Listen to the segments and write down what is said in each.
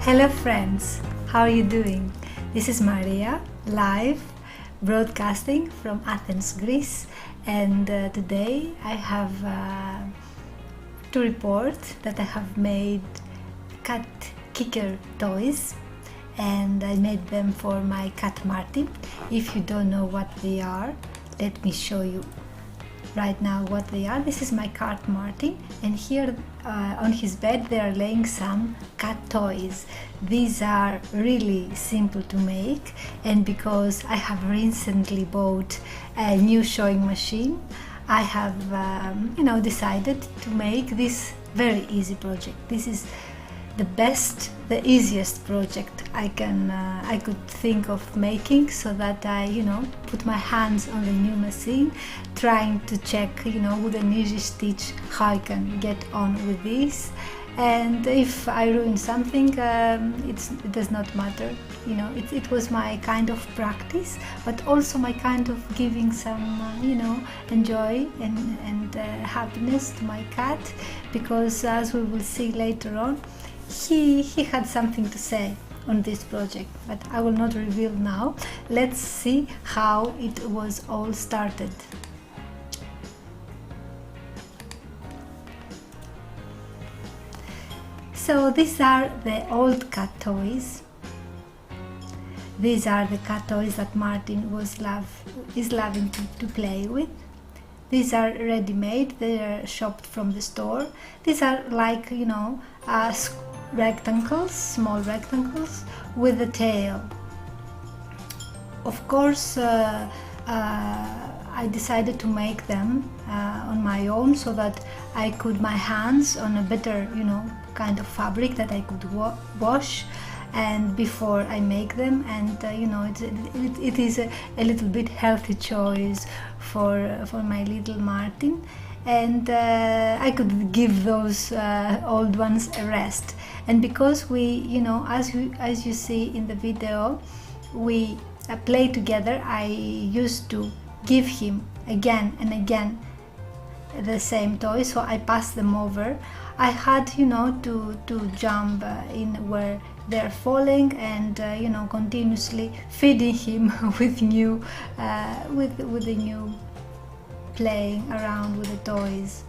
Hello friends, how are you doing? This is Maria, live broadcasting from Athens, Greece, and today I have to report that I have made cat kicker toys, and I made them for my cat Martin. If you don't know what they are, let me show you right now what they are. This is my cat Martin, and here on his bed they are laying some cat toys. These are really simple to make, and because I have recently bought a new sewing machine, I have decided to make this very easy project. This is the easiest project I could think of making, so that I put my hands on the new machine, trying to check with an easy stitch how I can get on with this. And if I ruin something, it does not matter. It was my kind of practice, but also my kind of giving some enjoy and happiness to my cat, because as we will see later on, he had something to say on this project, but I will not reveal now. Let's see how it was all started. So these are the old cat toys. These are the cat toys that Martin is loving to play with. These are ready-made, they are shopped from the store. These are like, rectangles, small rectangles with a tail. Of course, I decided to make them on my own, so that I could my hands on a better, kind of fabric that I could wash and before I make them, and it is a little bit healthy choice for my little Martin, and I could give those old ones a rest. And because we, as you see in the video, we play together, I used to give him again and again the same toys, so I passed them over. I had to jump in where they're falling, and continuously feeding him with new playing around with the toys.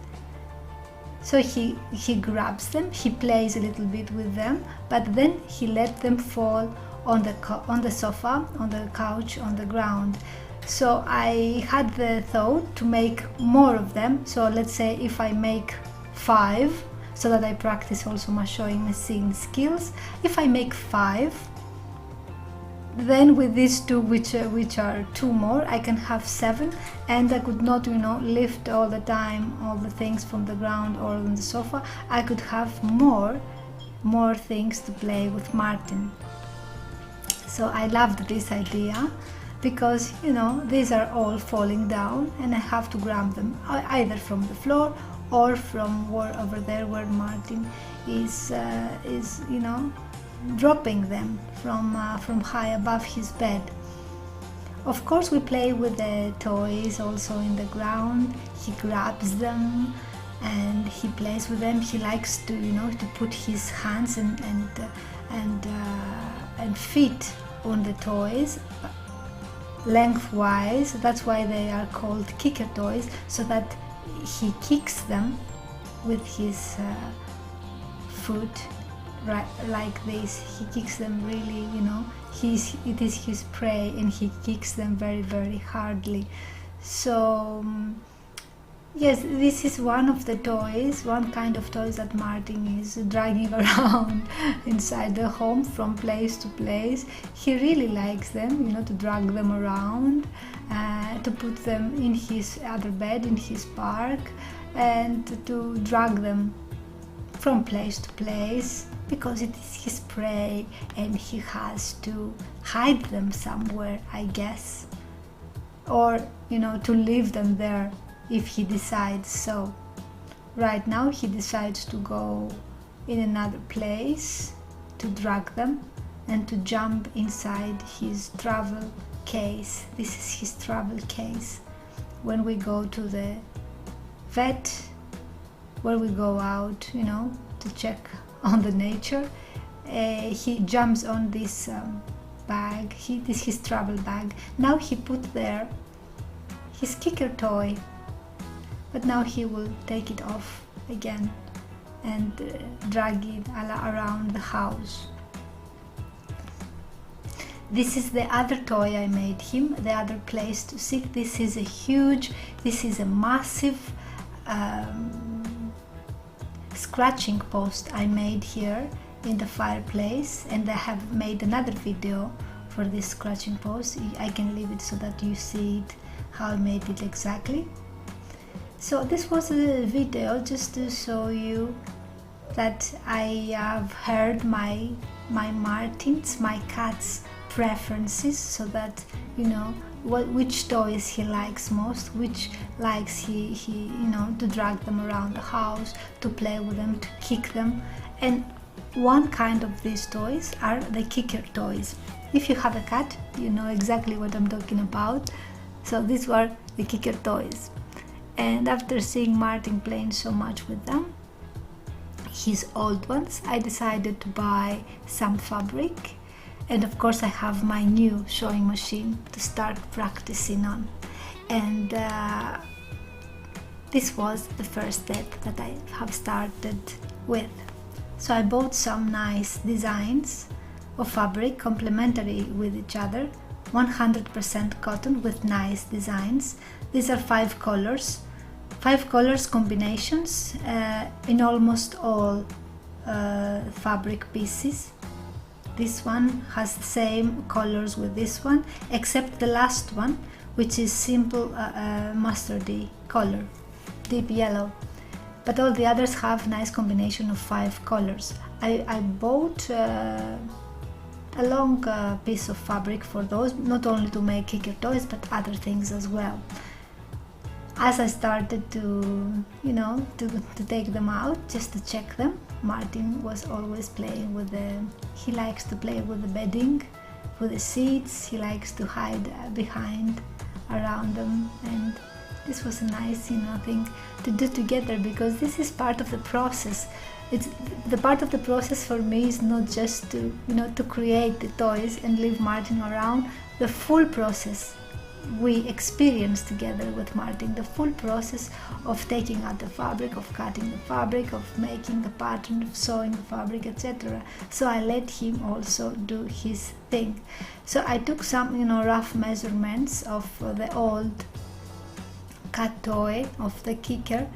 So he grabs them, he plays a little bit with them, but then he let them fall on the sofa, on the couch, on the ground. So I had the thought to make more of them. So let's say if I make 5, so that I practice also my sewing machine skills. If I make 5, then with these 2, which are 2 more, I can have 7, and I could not lift all the time all the things from the ground or on the sofa. I could have more things to play with Martin. So I loved this idea, because these are all falling down, and I have to grab them either from the floor or from over there where Martin is dropping them from high above his bed. Of course, we play with the toys also in the ground. He grabs them and he plays with them. He likes to put his hands and feet on the toys lengthwise. That's why they are called kicker toys, so that he kicks them with his foot, right, like this. He kicks them really, it is his prey, and he kicks them very, very hardly. So yes, this is one of the toys, one kind of toys that Martin is dragging around inside the home from place to place. He really likes them, to drag them around, to put them in his other bed, in his park, and to drag them from place to place, because it is his prey and he has to hide them somewhere, I guess, or to leave them there if he decides so. Right now he decides to go in another place to drag them and to jump inside his travel case. This is his travel case. When we go to the vet, where we go out, to check on the nature, he jumps on this bag. This is his travel bag. Now he put there his kicker toy, but now he will take it off again and drag it around the house. This is the other toy I made him, the other place to sit. This is a massive scratching post I made here in the fireplace, and I have made another video for this scratching post. I can leave it so that you see it, how I made it exactly. So this was a video just to show you that I have heard my Martin's, my cat's preferences, so that you know which toys he likes most, which likes he to drag them around the house, to play with them, to kick them. And one kind of these toys are the kicker toys. If you have a cat, you know exactly what I'm talking about. So these were the kicker toys. And after seeing Martin playing so much with them, his old ones, I decided to buy some fabric. And of course I have my new sewing machine to start practicing on. And this was the first step that I have started with. So I bought some nice designs of fabric complementary with each other, 100% cotton with nice designs. These are 5 colors combinations in almost all fabric pieces. This one has the same colors with this one, except the last one, which is simple mustardy color, deep yellow. But all the others have nice combination of 5 colors. I bought a long piece of fabric for those, not only to make kicker toys, but other things as well. As I started to take them out, just to check them, Martin was always playing with he likes to play with the bedding, with the seats. He likes to hide behind, around them, and this was a nice thing to do together, because this is part of the process. It's the part of the process for me is not just to to create the toys and leave Martin around. The full process we experience together with Martin, the full process of taking out the fabric, of cutting the fabric, of making the pattern, of sewing the fabric, etc. So I let him also do his thing. So I took some rough measurements of the old cat toy of the kicker,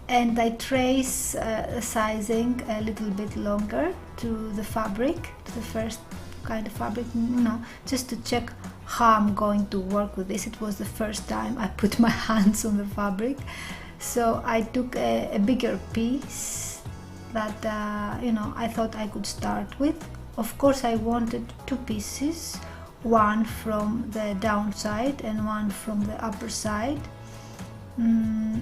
and I trace sizing a little bit longer to the fabric, to the first kind of fabric, just to check how I'm going to work with this. It was the first time I put my hands on the fabric, so I took a bigger piece that I thought I could start with. Of course I wanted 2 pieces, one from the downside and one from the upper side.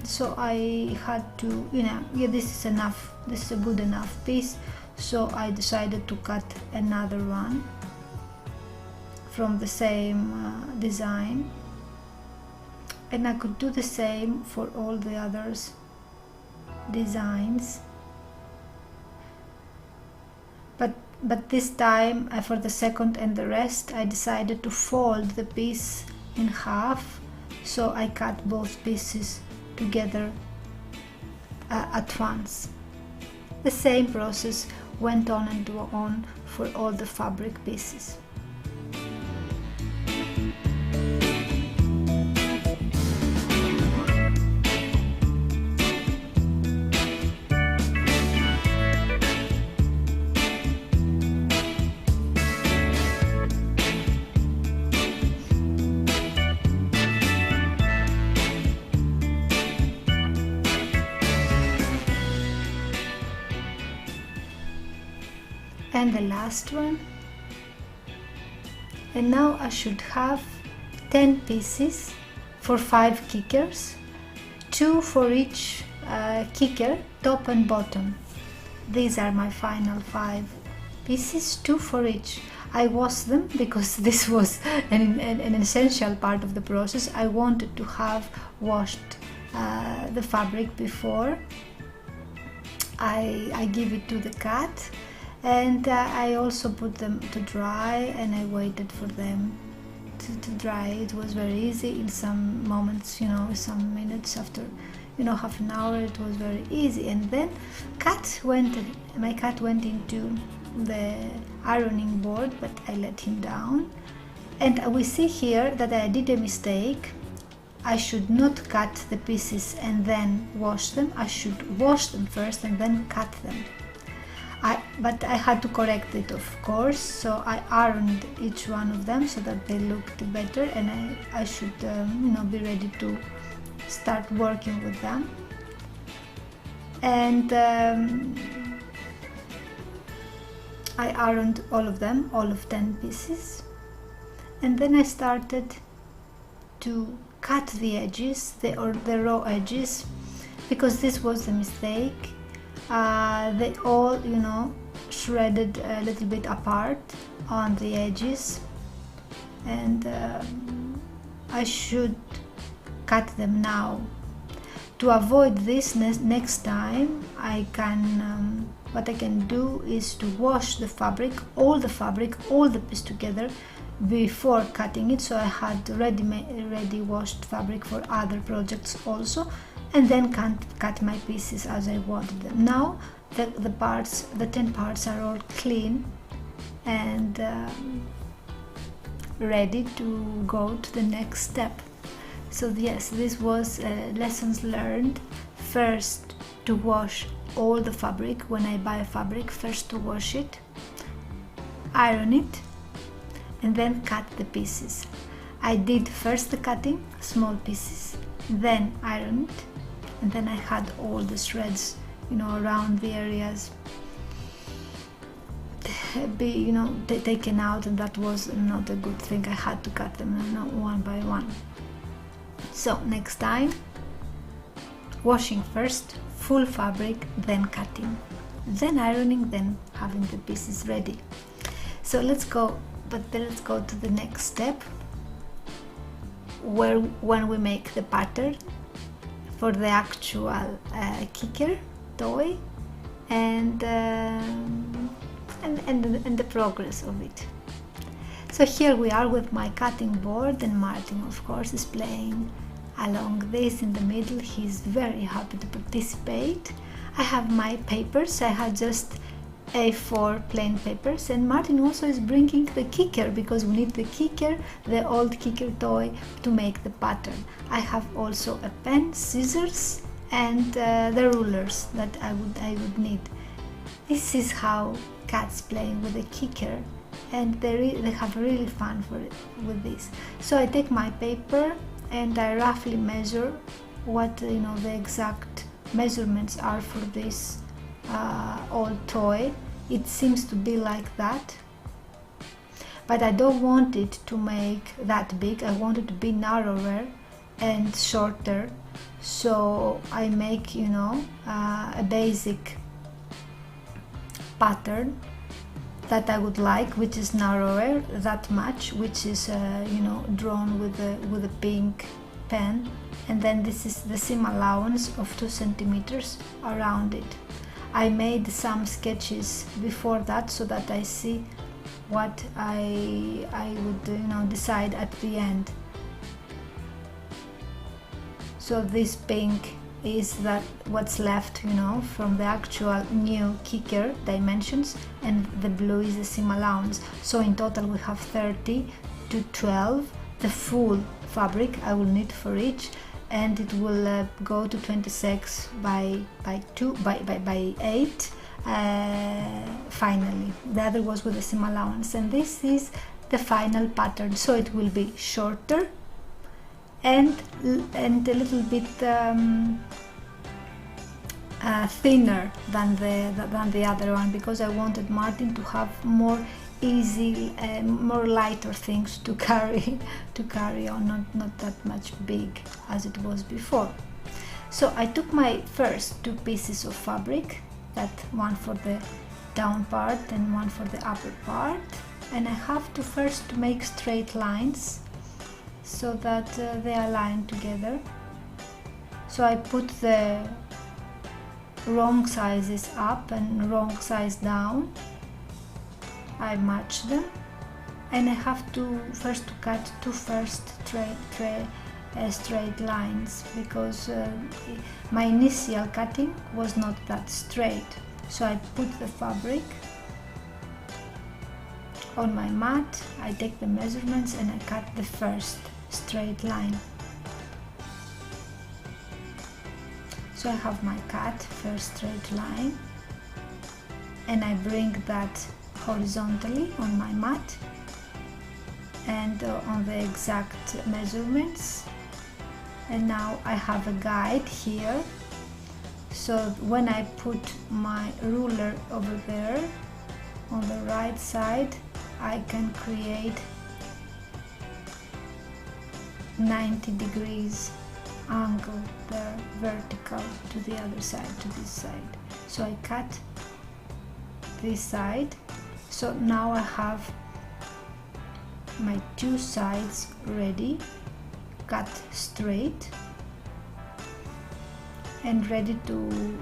So I had to, this is enough, this is a good enough piece, so I decided to cut another one from the same design, and I could do the same for all the others designs, but this time for the second and the rest I decided to fold the piece in half, so I cut both pieces together at once. The same process went on and on for all the fabric pieces. And the last one, and now I should have 10 pieces for 5 kickers, 2 for each kicker, top and bottom. These are my final 5 pieces, 2 for each. I washed them because this was an essential part of the process. I wanted to have washed the fabric before I give it to the cat. And I also put them to dry, and I waited for them to dry. It was very easy in some moments, some minutes after, half an hour, it was very easy. And then my cat went into the ironing board, but I let him down. And we see here that I did a mistake. I should not cut the pieces and then wash them. I should wash them first and then cut them. But I had to correct it, of course, so I ironed each one of them so that they looked better, and I should be ready to start working with them. And I ironed all of them, all of 10 pieces, and then I started to cut the edges, the raw edges, because this was the mistake. They all, shredded a little bit apart on the edges, and I should cut them now. To avoid this next time, what I can do is to wash the fabric, all the piece together before cutting it. So I had ready washed fabric for other projects also, and then cut my pieces as I wanted them. Now the 10 parts are all clean and ready to go to the next step. So yes, this was lessons learned. First, to wash all the fabric. When I buy a fabric, first to wash it, iron it, and then cut the pieces. I did first the cutting, small pieces, then iron it, and then I had all the shreds, around the areas taken out, and that was not a good thing. I had to cut them one by one. So next time, washing first, full fabric, then cutting, then ironing, then having the pieces ready. So let's go to the next step, when we make the pattern for the actual kicker toy, and the progress of it. So here we are with my cutting board, and Martin, of course, is playing along this in the middle. He's very happy to participate. I have my papers. I had just A4 plain papers, and Martin also is bringing the kicker, because we need the kicker, the old kicker toy, to make the pattern. I have also a pen, scissors, and the rulers that I would need. This is how cats playing with the kicker, and they have really fun with this. So I take my paper and I roughly measure what the exact measurements are for this old toy. It seems to be like that, but I don't want it to make that big. I want it to be narrower and shorter, so I make a basic pattern that I would like, which is narrower that much, which is drawn with a pink pen, and then this is the seam allowance of 2 centimeters around it. I made some sketches before that so that I see what I would decide at the end. So this pink is that what's left from the actual new kicker dimensions, and the blue is the seam allowance. So in total we have 30 to 12, the full fabric I will need for each, and it will go to 26 by 8 finally. The other was with the seam allowance, and this is the final pattern. So it will be shorter and a little bit thinner than the other one, because I wanted Martin to have more easy, more lighter things to carry on, not that much big as it was before. So I took my first 2 pieces of fabric, that one for the down part and one for the upper part, and I have to first make straight lines so that they align together. So I put the wrong sizes up and wrong size down, I match them, and I have to first to cut two straight lines, because my initial cutting was not that straight. So I put the fabric on my mat, I take the measurements and I cut the first straight line. So I have my cut first straight line, and I bring that horizontally on my mat and on the exact measurements. And now I have a guide here, so when I put my ruler over there on the right side, I can create 90 degrees angle there, vertical to the other side, to this side. So I cut this side. So now I have my two sides ready, cut straight and ready to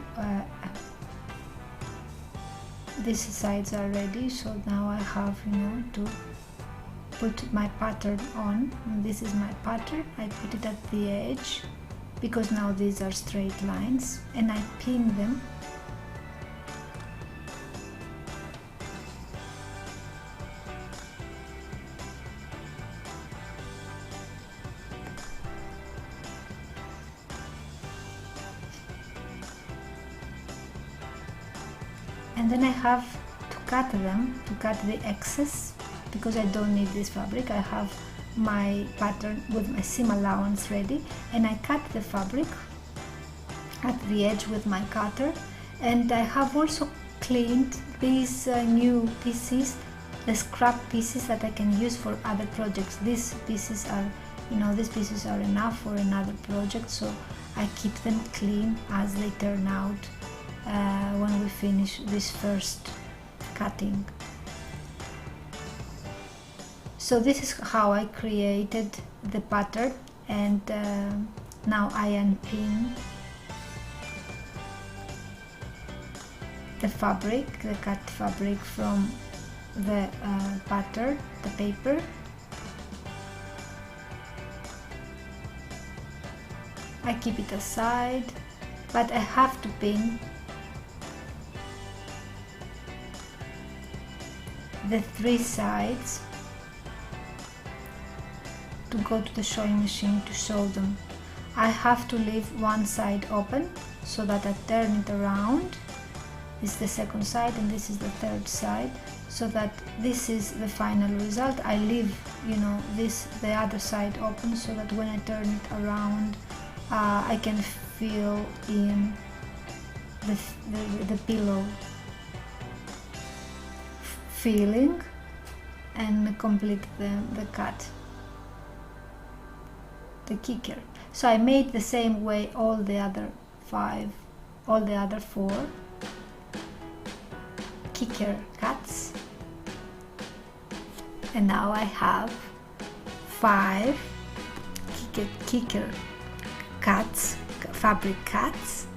these sides are ready. So now I have, to put my pattern on. And this is my pattern. I put it at the edge because now these are straight lines, and I pin them. And then I have to cut them, to cut the excess, because I don't need this fabric. I have my pattern with my seam allowance ready, and I cut the fabric at the edge with my cutter. And I have also cleaned these new pieces, the scrap pieces that I can use for other projects. These pieces are, these pieces are enough for another project, so I keep them clean as they turn out when we finish this first cutting. So this is how I created the pattern, and now I unpin the fabric, the cut fabric from the pattern, the paper. I keep it aside, but I have to pin the three sides to go to the sewing machine to sew them. I have to leave one side open so that I turn it around. This is the second side and this is the third side, so that this is the final result. I leave, the other side open so that when I turn it around, I can feel in the pillow feeling and complete the cut, the kicker. So I made the same way all the other four kicker cuts, and now I have 5 kicker cuts, fabric cuts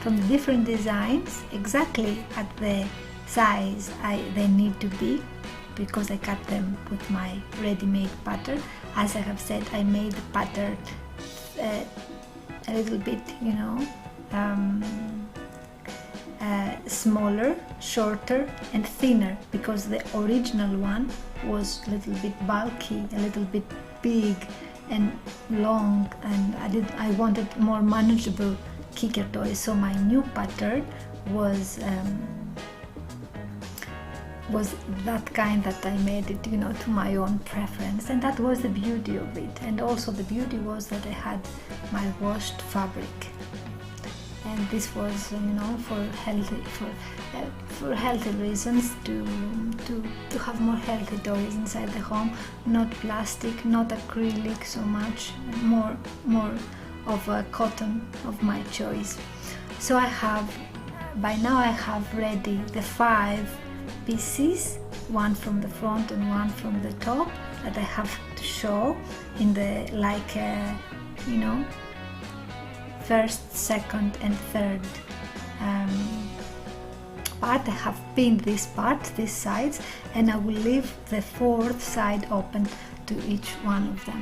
from different designs, exactly at the size they need to be, because I cut them with my ready-made pattern. As I have said, I made the pattern a little bit, smaller, shorter and thinner, because the original one was a little bit bulky, a little bit big and long, and I wanted more manageable kicker toys. So my new pattern was that kind that I made it, to my own preference, and that was the beauty of it. And also the beauty was that I had my washed fabric, and this was, for healthy reasons, to have more healthy toys inside the home, not plastic, not acrylic so much, more of a cotton of my choice. So by now I have ready the 5 pieces, one from the front and one from the top, that I have to show in the first, second and third part. I have pinned this part, these sides, and I will leave the fourth side open to each one of them.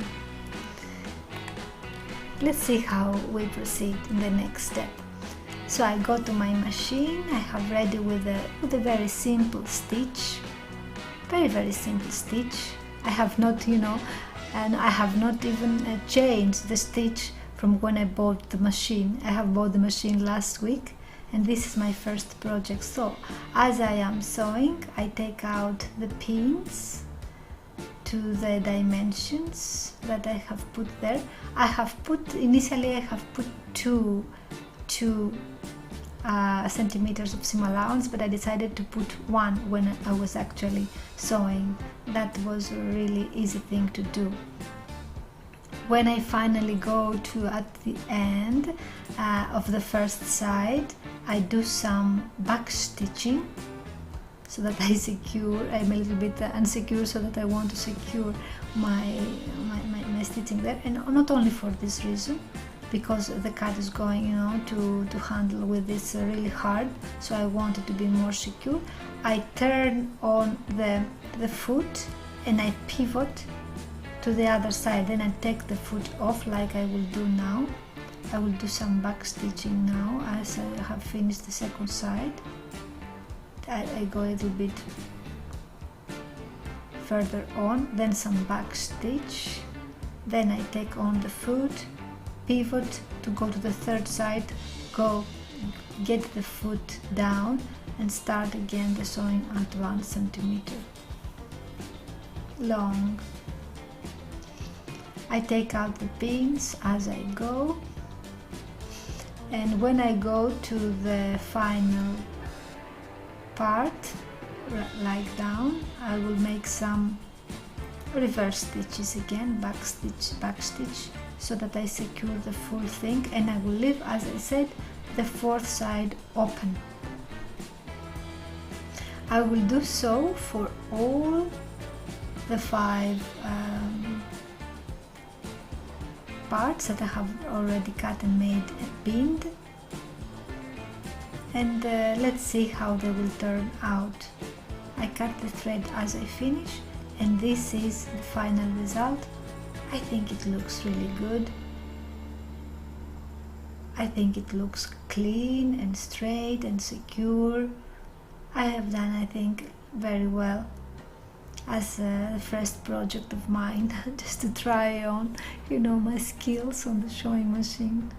Let's see how we proceed in the next step. So I go to my machine. I have ready with a very simple stitch, very simple stitch. I have not, and I have not even changed the stitch from when I bought the machine. I have bought the machine last week, and this is my first project. So as I am sewing, I take out the pins to the dimensions that I have put there. Initially I have put two centimeters of seam allowance, but I decided to put one when I was actually sewing. That was a really easy thing to do. When I finally go to at the end of the first side, I do some back stitching so that I'm a little bit insecure, so that I want to secure my stitching there, and not only for this reason, because the cat is going to handle with this really hard, so I want it to be more secure. I turn on the foot and I pivot to the other side, then I take the foot off like I will do now. I will do some back stitching now as I have finished the second side. I go a little bit further on, then some back stitch, then I take on the foot, pivot to go to the third side, get the foot down and start again the sewing at 1 centimeter long. I take out the pins as I go, and when I go to the final part, like down, I will make some reverse stitches again, back stitch, so that I secure the full thing, and I will leave, as I said, the fourth side open. I will do so for all the 5 parts that I have already cut and made and pinned, and let's see how they will turn out. I cut the thread as I finish, and this is the final result. I think it looks really good. I think it looks clean and straight and secure. I have done, I think, very well as a first project of mine, just to try on, my skills on the sewing machine.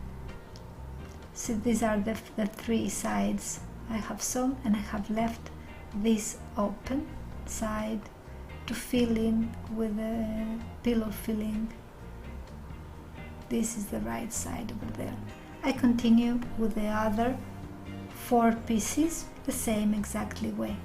So these are the 3 sides I have sewn, and I have left this open side to fill in with a pillow filling. This is the right side over there. I continue with the other 4 pieces the same exactly way.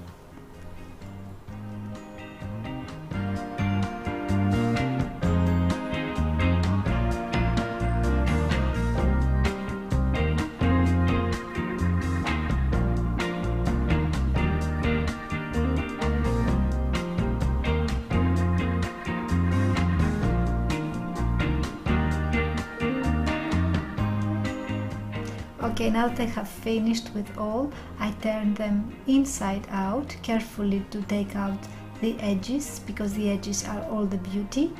Okay, now that I have finished with all, I turn them inside out, carefully to take out the edges, because the edges are all the beauty.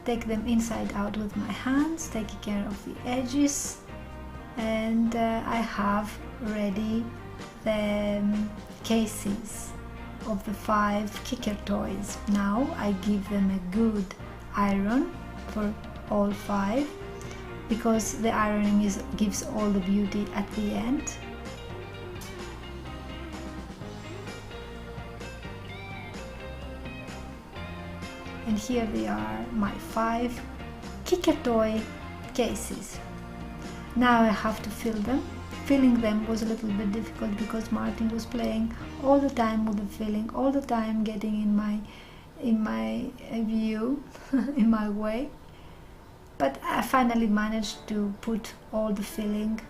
Take them inside out with my hands, taking care of the edges, and I have ready the cases of the 5 kicker toys. Now I give them a good iron for all 5, because the ironing gives all the beauty at the end. And here they are, my 5 kicker toy cases. Now I have to fill them. Filling them was a little bit difficult because Martin was playing all the time with the filling, all the time getting in my view, in my way. But I finally managed to put all the filling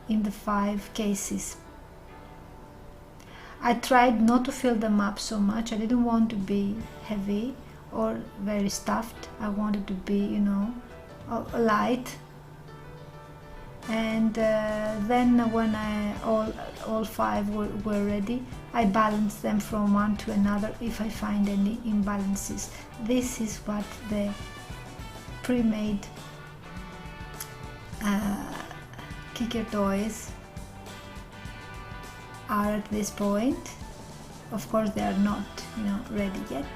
in the 5 cases. I tried not to fill them up so much. I didn't want to be heavy or very stuffed. I wanted to be, light. And then when all 5 were ready, I balanced them from one to another if I find any imbalances. This is what the pre-made kicker toys are at this point. Of course they are not, ready yet.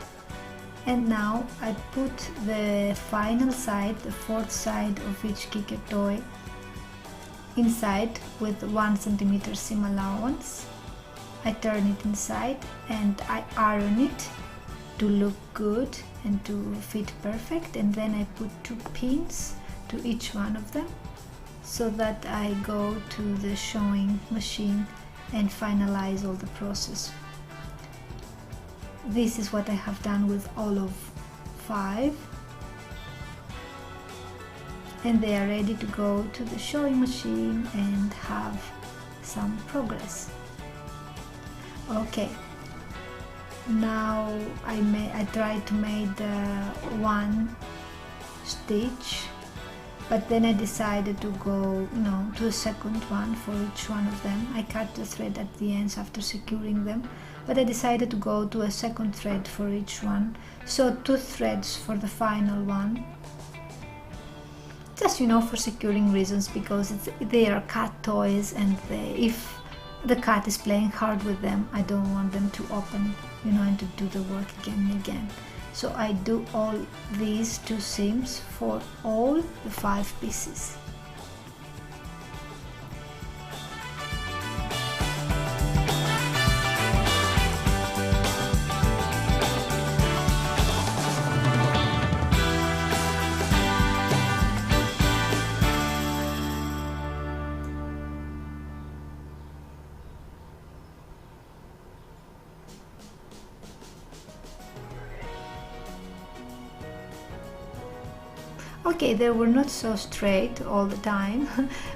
And now I put the final side, the 4th side of each kicker toy inside with 1 centimeter seam allowance. I turn it inside and I iron it to look good and to fit perfect, and then I put 2 pins to each one of them so that I go to the sewing machine and finalize all the process. This is what I have done with all of 5, and they are ready to go to the sewing machine and have some progress. Okay, now I tried to make one stitch, but then I decided to go to a second one for each one of them. I cut the thread at the ends after securing them, but I decided to go to a second thread for each one, so 2 threads for the final one, just for securing reasons, because they are cat toys, and if the cat is playing hard with them, I don't want them to open and to do the work again and again. So I do all these 2 seams for all the 5 pieces. Okay, they were not so straight all the time,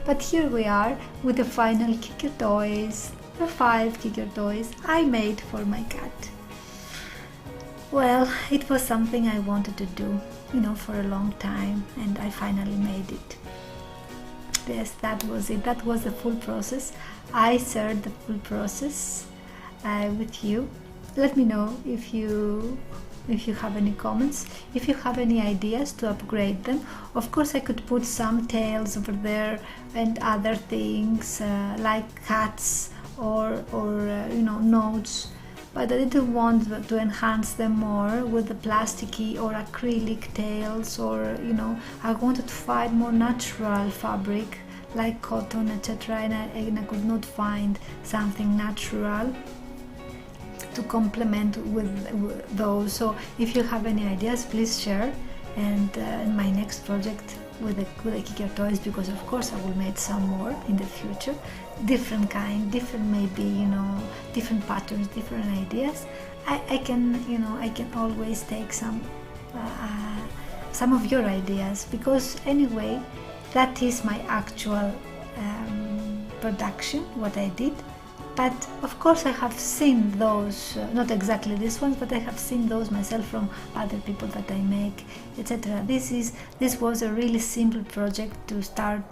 but here we are with the final kicker toys, the 5 kicker toys I made for my cat. Well, it was something I wanted to do, for a long time, and I finally made it. Yes, that was it. That was the full process. I shared the full process with you. Let me know if you have any comments, if you have any ideas to upgrade them. Of course I could put some tails over there and other things like cats or notes, but I didn't want to enhance them more with the plasticky or acrylic tails, or I wanted to find more natural fabric like cotton, etc., and I could not find something natural to complement with those. So if you have any ideas, please share, and in my next project with the kicker toys, because of course I will make some more in the future, different kind, different maybe different patterns, different ideas. I can always take some of your ideas, because anyway that is my actual production, what I did. But of course I have seen those, not exactly these ones, but I have seen those myself from other people that I make, etc. This was a really simple project to start,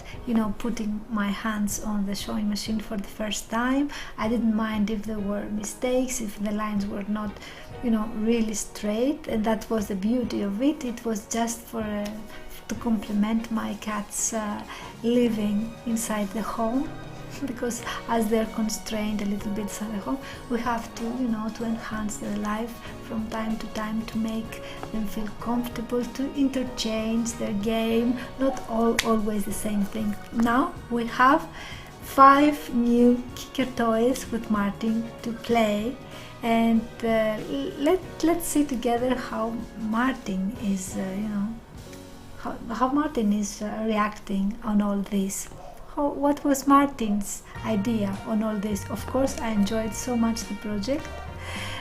putting my hands on the sewing machine for the first time. I didn't mind if there were mistakes, if the lines were not, really straight, and that was the beauty of it. It was just to complement my cat's living inside the home. Because as they're constrained a little bit inside the home, we have to, to enhance their life from time to time, to make them feel comfortable, to interchange their game, not always the same thing. Now we have 5 new kicker toys with Martin to play, and let's see together how Martin is, how Martin is reacting on all this. What was Martin's idea on all this? Of course, I enjoyed so much the project.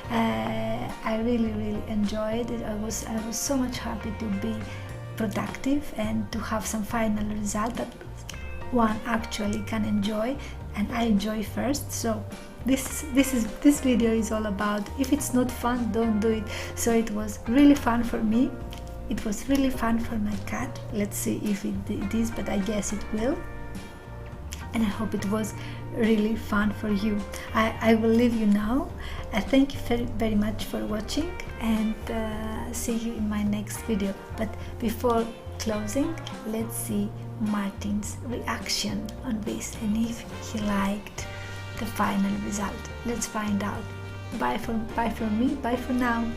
I really enjoyed it. I was so much happy to be productive and to have some final result that one actually can enjoy, and I enjoy first. So this video is all about, if it's not fun, don't do it. So it was really fun for me. It was really fun for my cat. Let's see if it is, but I guess it will. and I hope it was really fun for you. I will leave you now. Thank you very, very much for watching, and see you in my next video. But before closing, let's see Martin's reaction on this and if he liked the final result. Let's find out. Bye from me, bye for now.